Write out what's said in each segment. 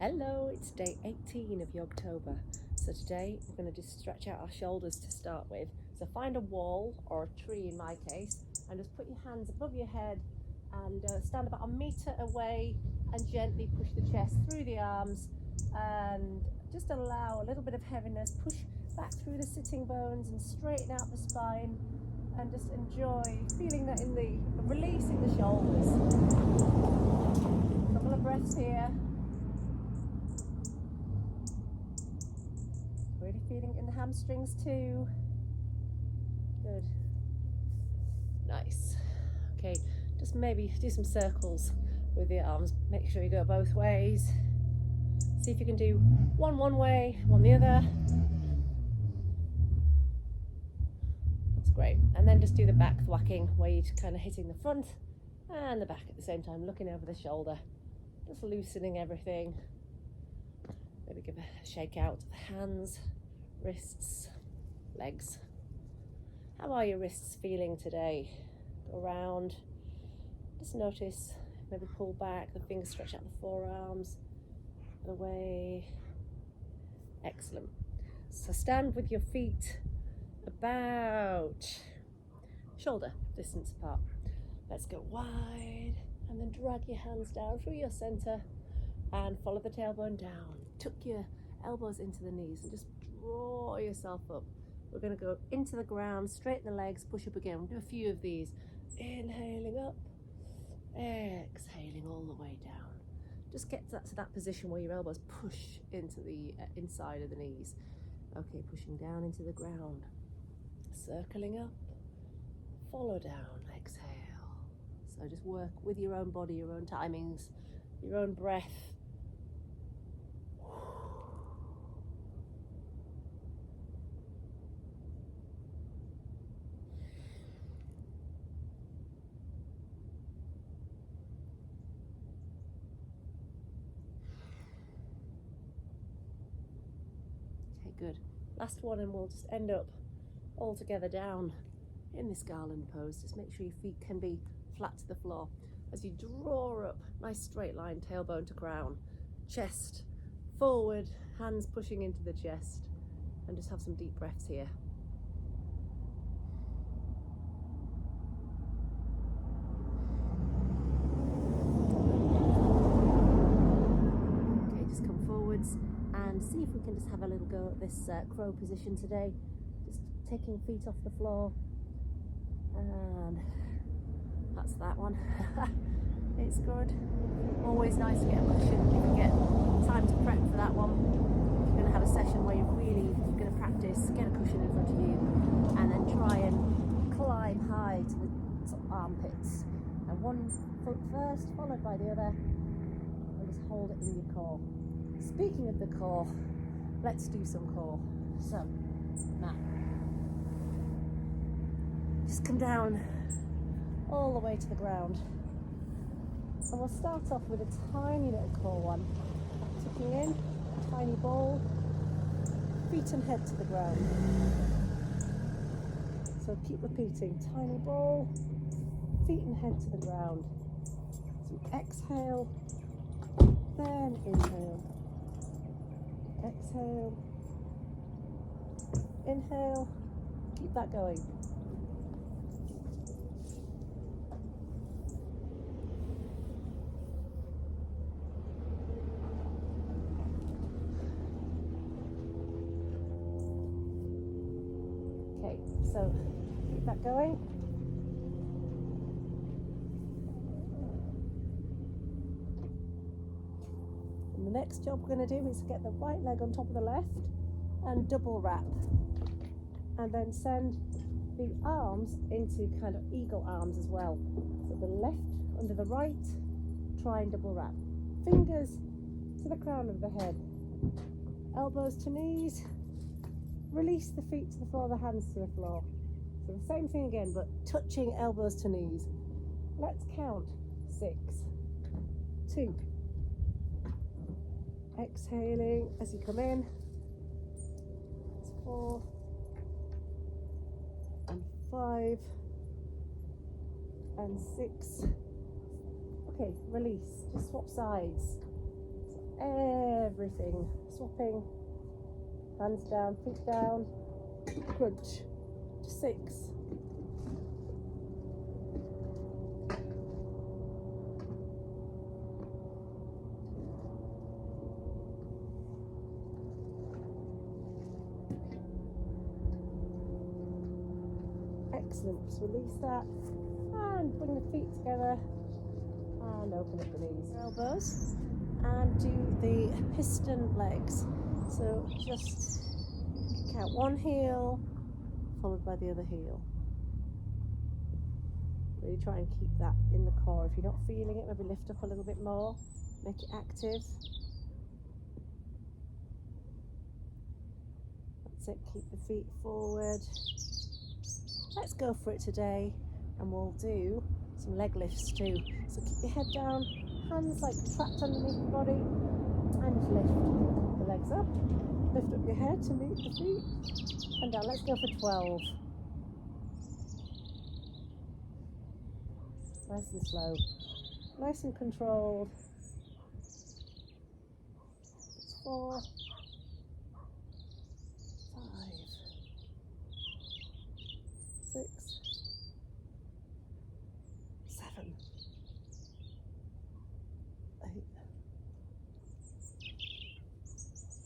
Hello, it's day 18 of Yogtober. So today we're going to just stretch out our shoulders to start with. So find a wall or a tree in my case and just put your hands above your head and stand about a metre away and gently push the chest through the arms and just allow a little bit of heaviness, push back through the sitting bones and straighten out the spine and just enjoy feeling that in the releasing the shoulders. A couple of breaths here. Really feeling it in the hamstrings too. Good. Nice. Okay, just maybe do some circles with the arms. Make sure you go both ways. See if you can do one way, one the other. That's great. And then just do the back thwacking where you're kind of hitting the front and the back at the same time, looking over the shoulder. Just loosening everything. Maybe give a shake out of the hands, wrists, legs. How are your wrists feeling today? Go around, just notice, maybe pull back, the fingers stretch out the forearms, away. Excellent. So stand with your feet about shoulder distance apart. Let's go wide and then drag your hands down through your center and follow the tailbone down. Tuck your elbows into the knees and just draw yourself up. We're going to go into the ground, straighten the legs, push up again. We'll do a few of these. Inhaling up, exhaling all the way down. Just get to that position where your elbows push into the inside of the knees. Okay, pushing down into the ground. Circling up, follow down, exhale. So just work with your own body, your own timings, your own breath. Okay, good. Last one, and we'll just end up all together down in this garland pose. Just make sure your feet can be flat to the floor as you draw up, nice straight line, tailbone to crown, chest forward, hands pushing into the chest, and just have some deep breaths here. Okay, just come forwards and see if we can just have a little go at this crow position today. Just taking feet off the floor, and that's that one. It's good. Always nice to get a cushion if you get time to prep for that one. If you're going to have a session where you're going to practice, get a cushion in front of you and then try and climb high to the armpits. And one foot first, followed by the other, and just hold it in your core. Speaking of the core, let's do some core. So, now, just come down all the way to the ground. And we'll start off with a tiny little core one. Tucking in, tiny ball, feet and head to the ground. So keep repeating, tiny ball, feet and head to the ground. So exhale, then inhale. Exhale, inhale, keep that going. Okay, so keep that going. And the next job we're going to do is get the right leg on top of the left and double wrap. And then send the arms into kind of eagle arms as well. So the left under the right, try and double wrap. Fingers to the crown of the head. Elbows to knees. Release the feet to the floor, the hands to the floor. So the same thing again, but touching elbows to knees. Let's count. 6, 2. Exhaling as you come in. 4 and 5 and 6. Okay, release. Just swap sides. So everything. Swapping, hands down, feet down, crunch, 6. Excellent, just release that and bring the feet together and open up the knees, elbows, and do the piston legs. So just kick out one heel followed by the other heel. Really try and keep that in the core. If you're not feeling it, maybe lift up a little bit more, make it active. That's it, keep the feet forward. Let's go for it today, and we'll do some leg lifts too. So keep your head down, hands like trapped underneath the body, and just lift the legs up. Lift up your head to meet the feet, and down. Let's go for 12. Nice and slow, nice and controlled. 4, 5, 6, 7, 8,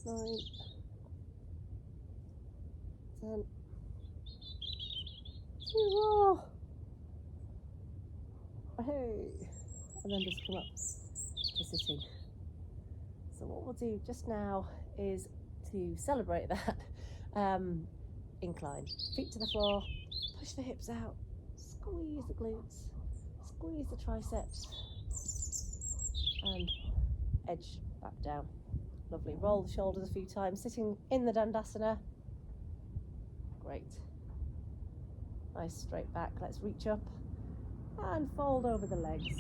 9, 10. 2 more. Hey, and then just come up to sitting. So what we'll do just now is to celebrate that incline. Feet to the floor, push the hips out, squeeze the glutes, squeeze the triceps, and edge back down. Lovely. Roll the shoulders a few times, sitting in the Dandasana. Great. Nice straight back. Let's reach up and fold over the legs.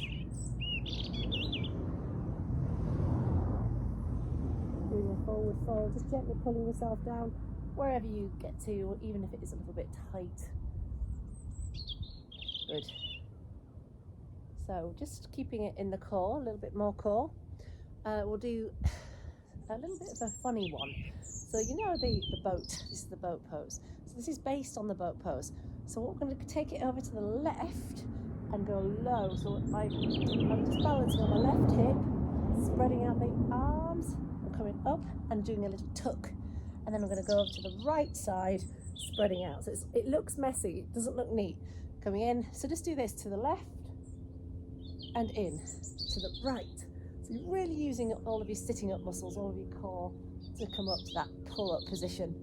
Doing a forward fold, just gently pulling yourself down wherever you get to, even if it is a little bit tight. Good. So just keeping it in the core, a little bit more core. We'll do a little bit of a funny one. So you know the boat, this is the boat pose. So this is based on the boat pose. So we're going to take it over to the left and go low. So I'm just balancing on my left hip, spreading out the arms, and coming up and doing a little tuck. And then I'm going to go over to the right side, spreading out. So it looks messy, it doesn't look neat. Coming in, so just do this to the left and in, to the right. So you're really using all of your sitting up muscles, all of your core to come up to that pull up position.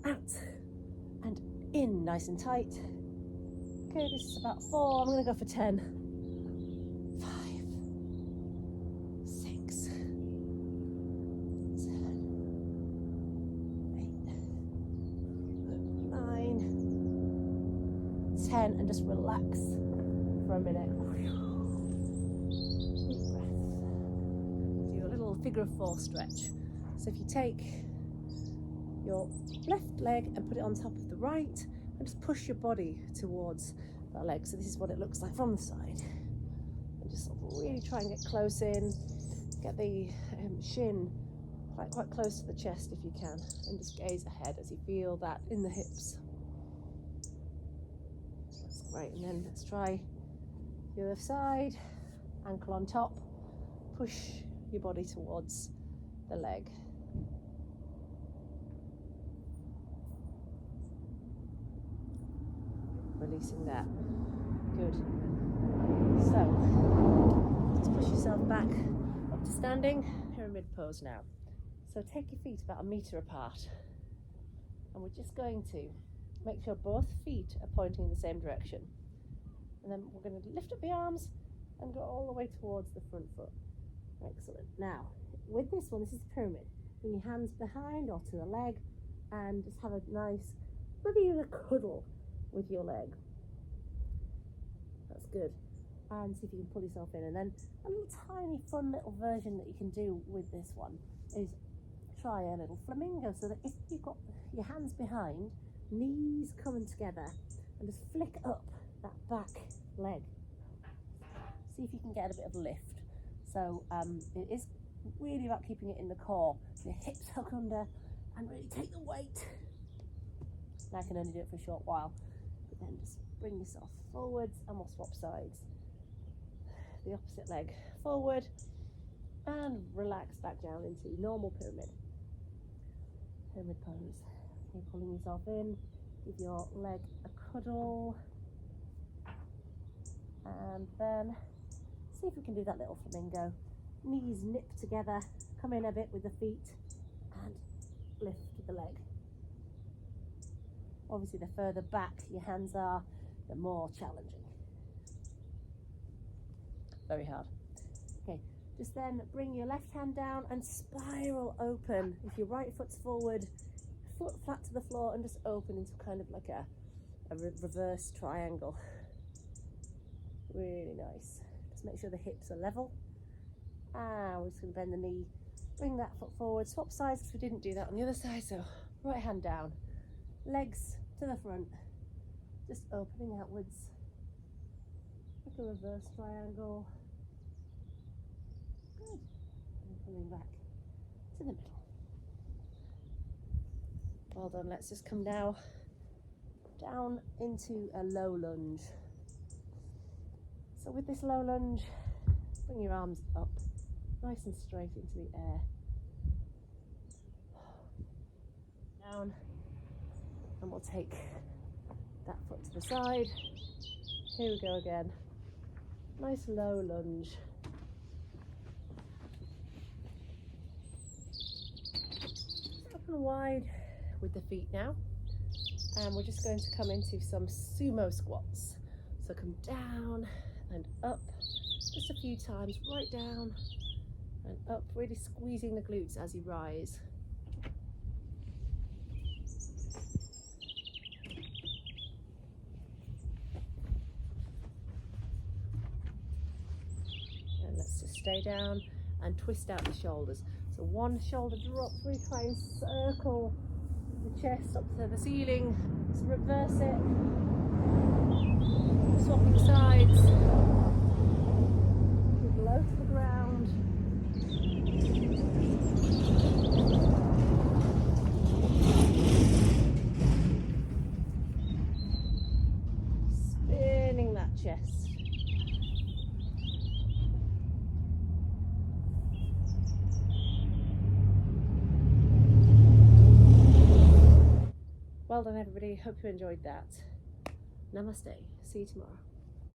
Out and in, nice and tight. Okay, this is about 4, I'm going to go for 10. 5, 6, 7, 8, 9, 10, and just relax for a minute. Deep breath. Do a little figure of 4 stretch. So if you take your left leg and put it on top of the right, and just push your body towards that leg. So this is what it looks like from the side. And just really try and get close in, get the shin quite close to the chest if you can, and just gaze ahead as you feel that in the hips. That's great. And then let's try the other side. Ankle on top, push your body towards the leg. Releasing that. Good. So just push yourself back up to standing, pyramid pose now. So take your feet about 1 meter apart, and we're just going to make sure both feet are pointing in the same direction, and then we're going to lift up the arms and go all the way towards the front foot. Excellent. Now with this one, this is the pyramid. Bring your hands behind or to the leg, and just have a nice, maybe even a cuddle with your leg. That's good. And see if you can pull yourself in. And then a little tiny fun little version that you can do with this one is try a little flamingo, so that if you've got your hands behind, knees coming together, and just flick up that back leg. See if you can get a bit of lift. So it is really about keeping it in the core. So your hips hook under and really take the weight. And I can only do it for a short while, but then just bring yourself forwards and we'll swap sides. The opposite leg forward and relax back down into normal pyramid. Pyramid pose. Okay, pulling yourself in, give your leg a cuddle, and then see if we can do that little flamingo. Knees nip together, come in a bit with the feet and lift the leg. Obviously the further back your hands are, the more challenging. Very hard. Okay, just then bring your left hand down and spiral open. If your right foot's forward, foot flat to the floor, and just open into kind of like a reverse triangle. Really nice. Just make sure the hips are level. And we're just going to bend the knee, bring that foot forward, swap sides because we didn't do that on the other side. So right hand down, legs to the front, just opening outwards like a reverse triangle. Good. And coming back to the middle. Well done. Let's just come now down into a low lunge. So with this low lunge, bring your arms up nice and straight into the air. Down, and we'll take that foot to the side. Here we go again. Nice low lunge. Open wide with the feet now. And we're just going to come into some sumo squats. So come down and up just a few times, right down and up, really squeezing the glutes as you rise. And let's just stay down and twist out the shoulders. So one shoulder drop, really try and circle the chest up to the ceiling. Just reverse it. Swapping sides. Low to the ground. Spinning that chest. Well done everybody, hope you enjoyed that. Namaste, see you tomorrow.